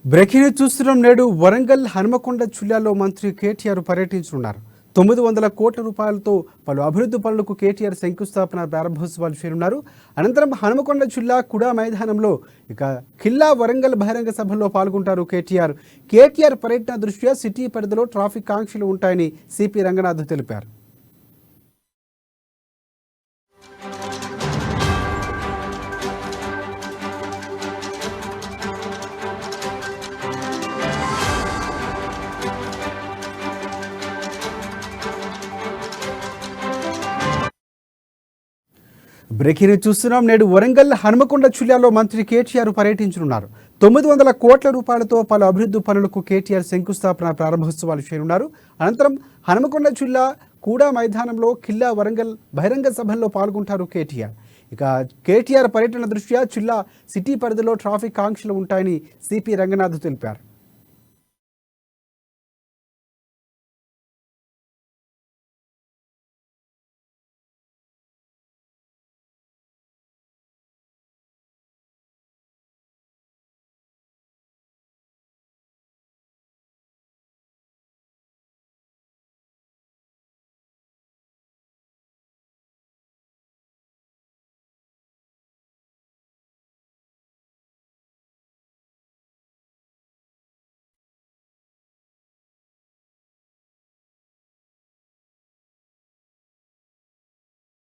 Breaking చూస్తున్నాం. నేడు వరంగల్ హనుమకొండ జిల్లాలో మంత్రి కేటీఆర్ పర్యటించనున్నారు. 900 కోట్ల రూపాయలతో పలు అభివృద్ధి పనులకు కేటీఆర్ శంకుస్థాపన ప్రారంభోత్సవాలు చేయనున్నారు. అనంతరం హనుమకొండ జిల్లా కుడా మైదానంలో ఖిల్లా వరంగల్ బహిరంగ సభలో పాల్గొంటారు కేటీఆర్ పర్యటన దృష్ట్యా సిటీ పరిధిలో ట్రాఫిక్ ఆంక్షలు ఉంటాయని సిపి రంగనాథ్ తెలిపారు. బ్రేకింగ్ చూస్తున్నాం. నేడు వరంగల్ హనుమకొండ జిల్లాలో మంత్రి కేటీఆర్ పర్యటించనున్నారు. 900 కోట్ల రూపాయలతో పలు అభివృద్ధి పనులకు కేటీఆర్ శంకుస్థాపన ప్రారంభోత్సవాలు చేయనున్నారు. అనంతరం హనుమకొండ జిల్లా కూడా మైదానంలో ఖిల్లా వరంగల్ బహిరంగ సభల్లో పాల్గొంటారు కేటీఆర్ పర్యటన దృష్ట్యా జిల్లా సిటీ పరిధిలో ట్రాఫిక్ ఆంక్షలు ఉంటాయని సిపి రంగనాథ్ తెలిపారు.